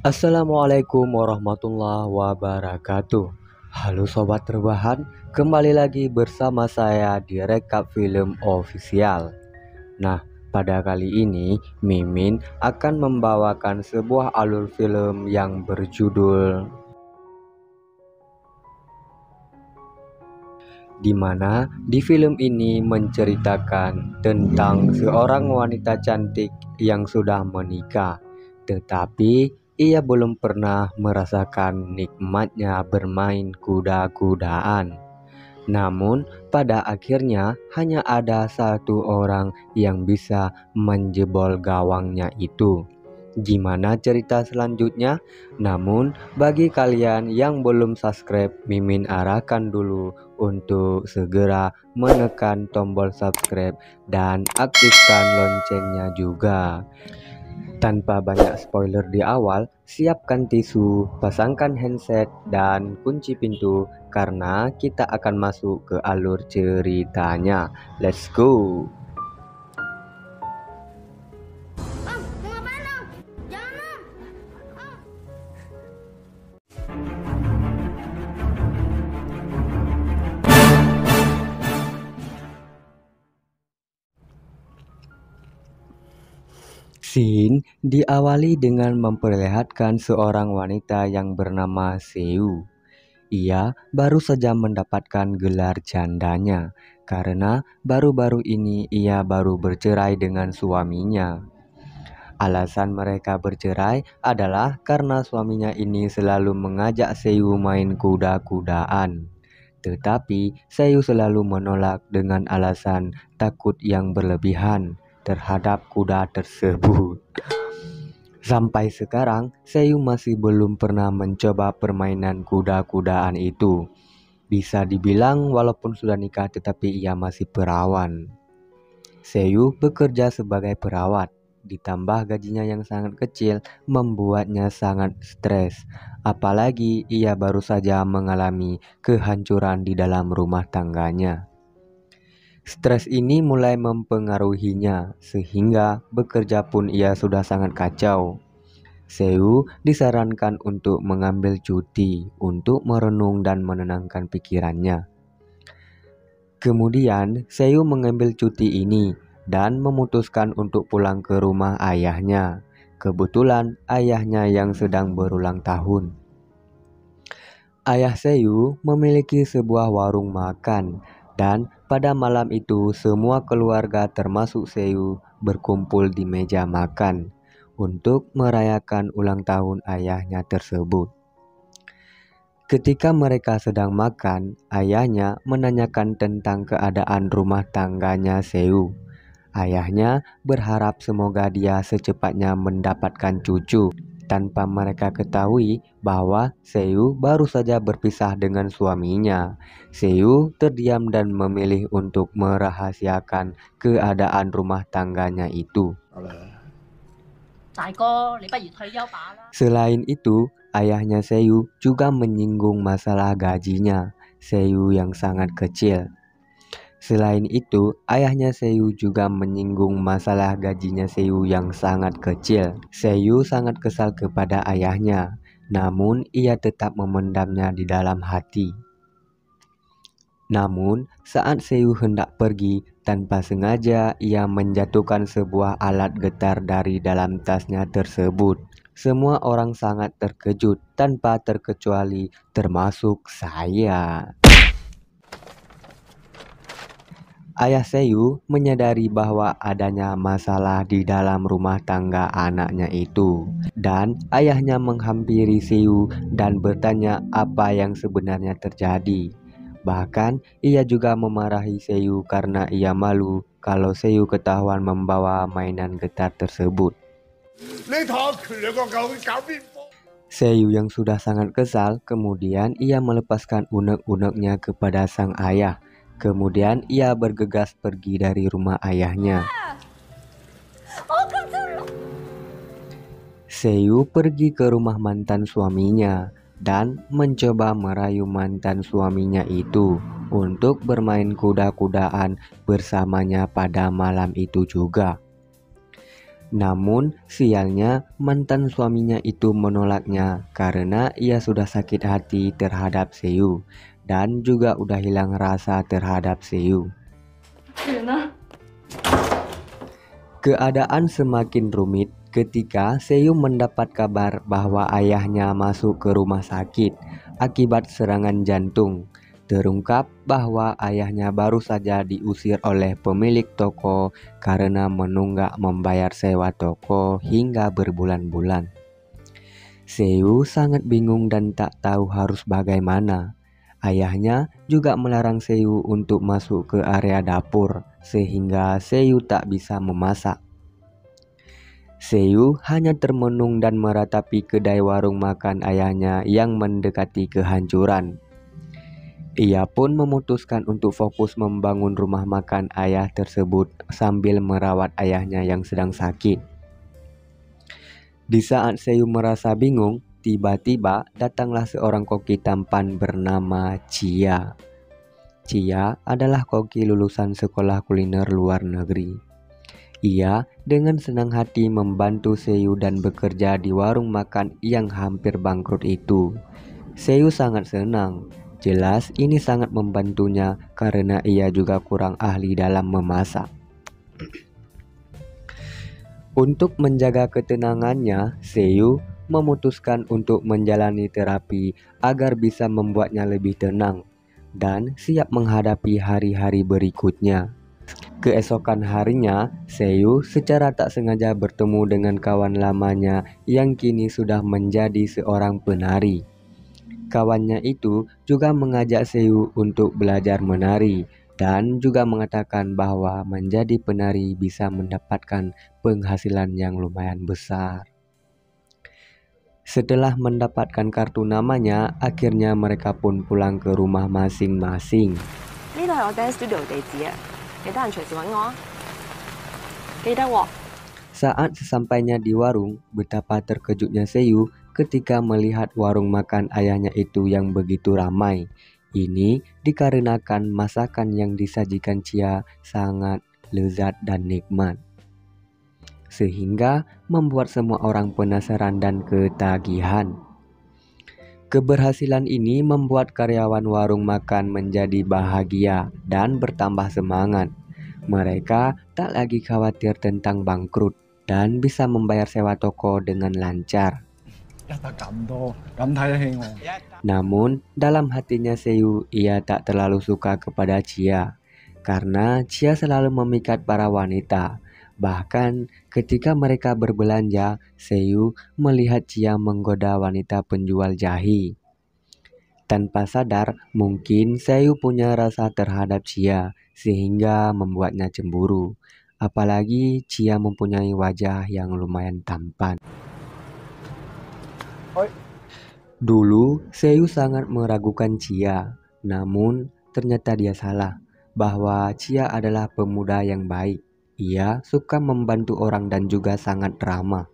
Assalamualaikum warahmatullahi wabarakatuh. Halo sobat rebahan, kembali lagi bersama saya di Rekap Film Official. Nah, pada kali ini Mimin akan membawakan sebuah alur film yang berjudul di mana di film ini menceritakan tentang seorang wanita cantik yang sudah menikah, tetapi ia belum pernah merasakan nikmatnya bermain kuda-kudaan. Namun pada akhirnya hanya ada satu orang yang bisa menjebol gawangnya itu. Gimana cerita selanjutnya? Namun bagi kalian yang belum subscribe, Mimin arahkan dulu untuk segera menekan tombol subscribe dan aktifkan loncengnya juga. Tanpa banyak spoiler di awal, siapkan tisu, pasangkan handset, dan kunci pintu karena kita akan masuk ke alur ceritanya. Let's go! Om, mau ngapain om? Jangan om. Scene diawali dengan memperlihatkan seorang wanita yang bernama Seu. Ia baru saja mendapatkan gelar jandanya karena baru-baru ini ia baru bercerai dengan suaminya. Alasan mereka bercerai adalah karena suaminya ini selalu mengajak Seu main kuda-kudaan. Tetapi Seu selalu menolak dengan alasan takut yang berlebihan terhadap kuda tersebut. Sampai sekarang, Seu masih belum pernah mencoba permainan kuda-kudaan itu. Bisa dibilang walaupun sudah nikah tetapi ia masih perawan. Seu bekerja sebagai perawat, ditambah gajinya yang sangat kecil membuatnya sangat stres. Apalagi ia baru saja mengalami kehancuran di dalam rumah tangganya. Stres ini mulai mempengaruhinya sehingga bekerja pun ia sudah sangat kacau. Seu disarankan untuk mengambil cuti untuk merenung dan menenangkan pikirannya. Kemudian Seu mengambil cuti ini dan memutuskan untuk pulang ke rumah ayahnya. Kebetulan ayahnya yang sedang berulang tahun. Ayah Seu memiliki sebuah warung makan dan pada malam itu semua keluarga termasuk Seu berkumpul di meja makan untuk merayakan ulang tahun ayahnya tersebut. Ketika mereka sedang makan, ayahnya menanyakan tentang keadaan rumah tangganya Seu. Ayahnya berharap semoga dia secepatnya mendapatkan cucu. Tanpa mereka ketahui bahwa Seu baru saja berpisah dengan suaminya. Seu terdiam dan memilih untuk merahasiakan keadaan rumah tangganya itu. Selain itu, ayahnya Seu juga menyinggung masalah gajinya, Seu yang sangat kecil. Selain itu, ayahnya Seu juga menyinggung masalah gajinya Seu yang sangat kecil. Seu sangat kesal kepada ayahnya, namun ia tetap memendamnya di dalam hati. Namun, saat Seu hendak pergi, tanpa sengaja ia menjatuhkan sebuah alat getar dari dalam tasnya tersebut. Semua orang sangat terkejut tanpa terkecuali termasuk saya. Ayah Seu menyadari bahwa adanya masalah di dalam rumah tangga anaknya itu. Dan ayahnya menghampiri Seu dan bertanya apa yang sebenarnya terjadi. Bahkan ia juga memarahi Seu karena ia malu kalau Seu ketahuan membawa mainan getar tersebut. Seu yang sudah sangat kesal, kemudian ia melepaskan unek-uneknya kepada sang ayah. Kemudian ia bergegas pergi dari rumah ayahnya. Seu pergi ke rumah mantan suaminya dan mencoba merayu mantan suaminya itu untuk bermain kuda-kudaan bersamanya pada malam itu juga. Namun sialnya mantan suaminya itu menolaknya karena ia sudah sakit hati terhadap Seo dan juga udah hilang rasa terhadap Seo. Keadaan semakin rumit ketika Seo mendapat kabar bahwa ayahnya masuk ke rumah sakit akibat serangan jantung. Terungkap bahwa ayahnya baru saja diusir oleh pemilik toko karena menunggak membayar sewa toko hingga berbulan-bulan. Seo sangat bingung dan tak tahu harus bagaimana. Ayahnya juga melarang Seo untuk masuk ke area dapur sehingga Seo tak bisa memasak. Seo hanya termenung dan meratapi kedai warung makan ayahnya yang mendekati kehancuran. Ia pun memutuskan untuk fokus membangun rumah makan ayah tersebut sambil merawat ayahnya yang sedang sakit. Di saat Seo merasa bingung, tiba-tiba datanglah seorang koki tampan bernama Chia. Chia adalah koki lulusan sekolah kuliner luar negeri. Ia dengan senang hati membantu Seo dan bekerja di warung makan yang hampir bangkrut itu. Seo sangat senang. Jelas ini sangat membantunya karena ia juga kurang ahli dalam memasak. Untuk menjaga ketenangannya, Seo memutuskan untuk menjalani terapi agar bisa membuatnya lebih tenang dan siap menghadapi hari-hari berikutnya. Keesokan harinya, Seo secara tak sengaja bertemu dengan kawan lamanya yang kini sudah menjadi seorang penari. Kawannya itu juga mengajak Seo untuk belajar menari dan juga mengatakan bahwa menjadi penari bisa mendapatkan penghasilan yang lumayan besar. Setelah mendapatkan kartu namanya, akhirnya mereka pun pulang ke rumah masing-masing. Saat sesampainya di warung, betapa terkejutnya Seo ketika melihat warung makan ayahnya itu yang begitu ramai. Ini dikarenakan masakan yang disajikan Chia sangat lezat dan nikmat, sehingga membuat semua orang penasaran dan ketagihan. Keberhasilan ini membuat karyawan warung makan menjadi bahagia dan bertambah semangat. Mereka tak lagi khawatir tentang bangkrut dan bisa membayar sewa toko dengan lancar. Namun dalam hatinya Seo ia tak terlalu suka kepada Chia karena Chia selalu memikat para wanita. Bahkan ketika mereka berbelanja, Seo melihat Chia menggoda wanita penjual jahe. Tanpa sadar, mungkin Seo punya rasa terhadap Chia sehingga membuatnya cemburu. Apalagi Chia mempunyai wajah yang lumayan tampan. Dulu, Seo sangat meragukan Chia, namun ternyata dia salah, bahwa Chia adalah pemuda yang baik. Ia suka membantu orang dan juga sangat ramah.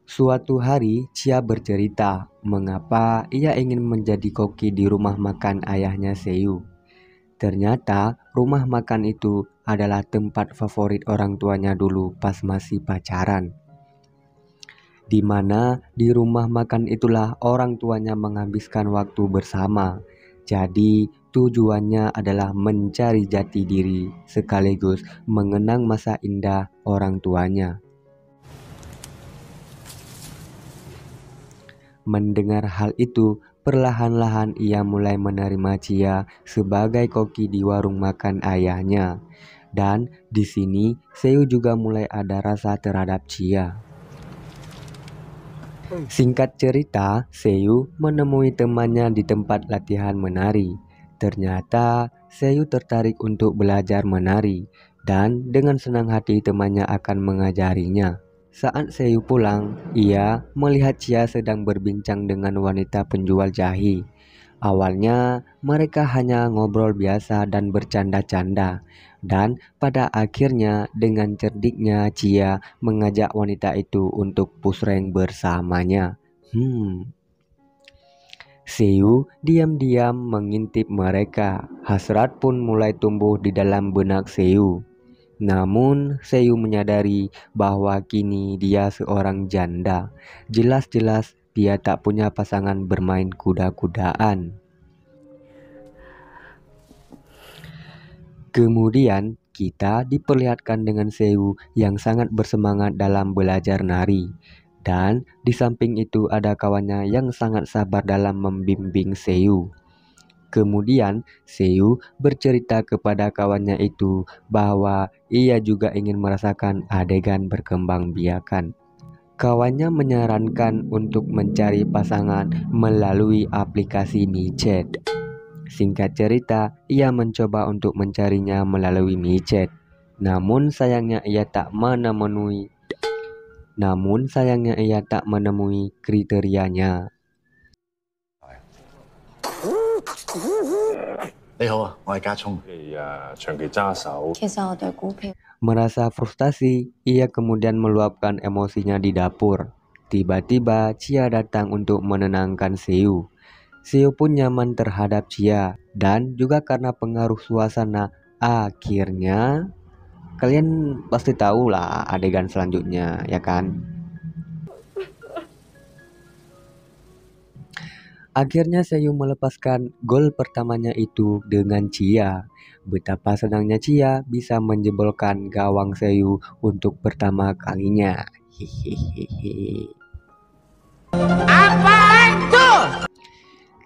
Suatu hari, Chia bercerita mengapa ia ingin menjadi koki di rumah makan ayahnya Seo. Ternyata, rumah makan itu adalah tempat favorit orang tuanya dulu pas masih pacaran. Di mana di rumah makan itulah orang tuanya menghabiskan waktu bersama. Jadi tujuannya adalah mencari jati diri sekaligus mengenang masa indah orang tuanya. Mendengar hal itu, perlahan-lahan ia mulai menerima Chia sebagai koki di warung makan ayahnya. Dan di sini Seo juga mulai ada rasa terhadap Chia. Singkat cerita, Seo menemui temannya di tempat latihan menari. Ternyata Seo tertarik untuk belajar menari dan dengan senang hati temannya akan mengajarinya. Saat Seo pulang, ia melihat Chia sedang berbincang dengan wanita penjual jahe. Awalnya mereka hanya ngobrol biasa dan bercanda-canda. Dan pada akhirnya dengan cerdiknya Chia mengajak wanita itu untuk push rank bersamanya. Seo diam-diam mengintip mereka. Hasrat pun mulai tumbuh di dalam benak Seo. Namun Seiyu menyadari bahwa kini dia seorang janda. Jelas-jelas dia tak punya pasangan bermain kuda-kudaan. Kemudian kita diperlihatkan dengan Seiyu yang sangat bersemangat dalam belajar nari. Dan di samping itu ada kawannya yang sangat sabar dalam membimbing Seiyu. Kemudian Seiyu bercerita kepada kawannya itu bahwa ia juga ingin merasakan adegan berkembangbiakan. Kawannya menyarankan untuk mencari pasangan melalui aplikasi micet. Singkat cerita, ia mencoba untuk mencarinya melalui micet. Namun sayangnya ia tak menemui kriterianya. 你好啊，我係家聰。長期揸手。其實我對股票 Merasa frustasi, ia kemudian meluapkan emosinya di dapur. Tiba-tiba Chia datang untuk menenangkan Seiyu. Seiyu pun nyaman terhadap Chia, dan juga karena pengaruh suasana, akhirnya kalian pasti tahu lah adegan selanjutnya, ya kan? Akhirnya Seiyu melepaskan gol pertamanya itu dengan Chia. Betapa senangnya Chia bisa menjebolkan gawang Seiyu untuk pertama kalinya. Hehehe.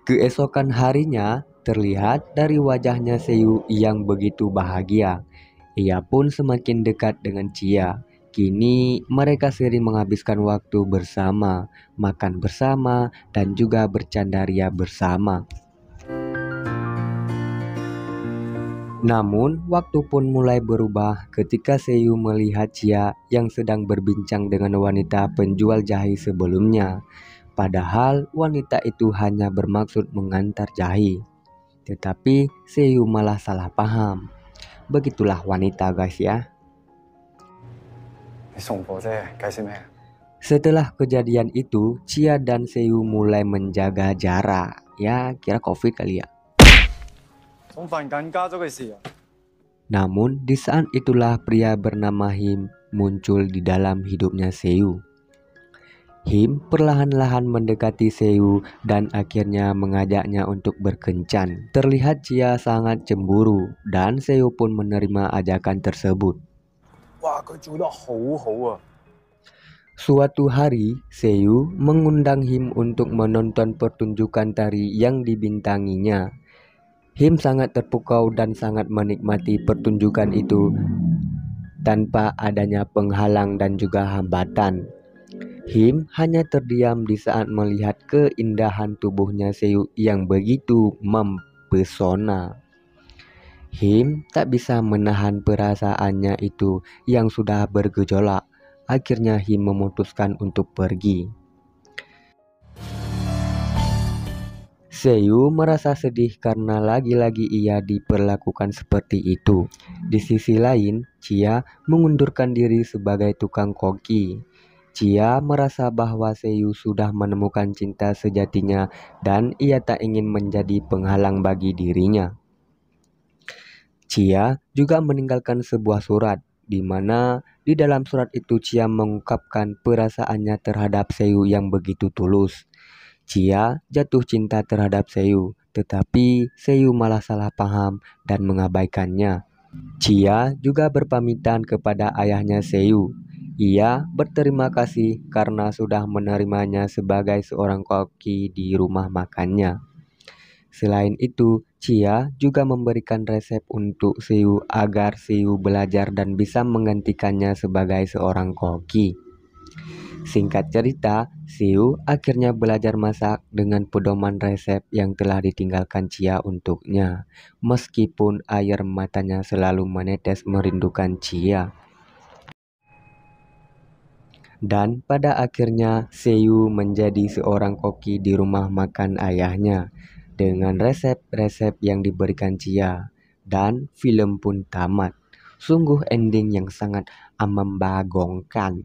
Keesokan harinya terlihat dari wajahnya Seiyu yang begitu bahagia. Ia pun semakin dekat dengan Chia. Kini mereka sering menghabiskan waktu bersama, makan bersama, dan juga bercandaria bersama. Namun, waktu pun mulai berubah ketika Seiyu melihat Chia yang sedang berbincang dengan wanita penjual jahe sebelumnya. Padahal wanita itu hanya bermaksud mengantar jahe. Tetapi Seiyu malah salah paham. Begitulah wanita guys ya. Setelah kejadian itu, Chia dan Seiyu mulai menjaga jarak. Ya, kira COVID kali ya. Namun, di saat itulah pria bernama Him muncul di dalam hidupnya Seiyu. Him perlahan-lahan mendekati Seiyu dan akhirnya mengajaknya untuk berkencan. Terlihat Chia sangat cemburu dan Seiyu pun menerima ajakan tersebut. Suatu hari, Seiyu mengundang Him untuk menonton pertunjukan tari yang dibintanginya. Him sangat terpukau dan sangat menikmati pertunjukan itu tanpa adanya penghalang dan juga hambatan. Him hanya terdiam di saat melihat keindahan tubuhnya Seiyu yang begitu mempesona. Him tak bisa menahan perasaannya itu yang sudah bergejolak. Akhirnya Him memutuskan untuk pergi. Seiyu merasa sedih karena lagi-lagi ia diperlakukan seperti itu. Di sisi lain, Chia mengundurkan diri sebagai tukang koki. Chia merasa bahwa Seiyu sudah menemukan cinta sejatinya dan ia tak ingin menjadi penghalang bagi dirinya. Chia juga meninggalkan sebuah surat, di mana di dalam surat itu Chia mengungkapkan perasaannya terhadap Seiyu yang begitu tulus. Chia jatuh cinta terhadap Seiyu, tetapi Seiyu malah salah paham dan mengabaikannya. Chia juga berpamitan kepada ayahnya Seiyu. Ia berterima kasih karena sudah menerimanya sebagai seorang koki di rumah makannya. Selain itu, Chia juga memberikan resep untuk Seiyu agar Seiyu belajar dan bisa menggantikannya sebagai seorang koki. Singkat cerita, Seiyu akhirnya belajar masak dengan pedoman resep yang telah ditinggalkan Chia untuknya, meskipun air matanya selalu menetes merindukan Chia. Dan pada akhirnya Seiyu menjadi seorang koki di rumah makan ayahnya dengan resep-resep yang diberikan Chia, dan film pun tamat. Sungguh ending yang sangat membagongkan.